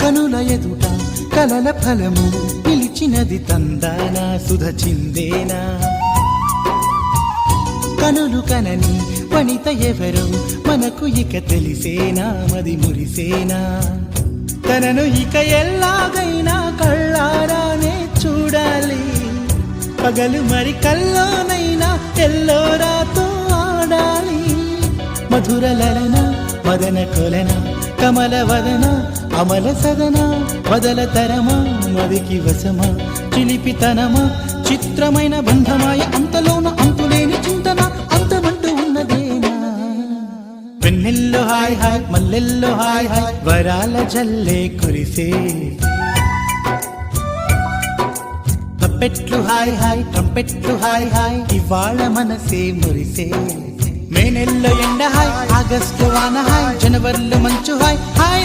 కనుల ఎదుట కలల ఫలము పిలిచినది తందానా సుధ చిందేనా కనులు కనని వనిత ఎవరు మనకు ఇక తెలిసేనా మది మురిసేనా తనను ఇక ఎల్లాగైనా కళ్ళారానే చూడాలి పగలు మరి కల్లోనైనా ఎల్లోరాతో ఆడాలి మధుర లలన మదన కొలన కమల వదన అమల సదన వదల తరమా మదికి వశమా చిలిపితనమా చిత్రమైన బంధమాయ అంతలోన అంతులేని చింతన అంతమంటూ ఉన్నదేనా వెన్నెల్లో హాయ్ హాయ్ మల్లెల్లో హాయ్ హాయ్ వరాల జల్లే కురిసే తప్పెట్లు హాయ్ హాయ్ ట్రంపెట్లు హాయ్ హాయ్ ఇవాళ మనసే మురిసే మే నెల్లో ఎండ హాయ్ ఆగస్టు వాన హాయ్ జనవరిలో మంచు హాయ్ హాయ్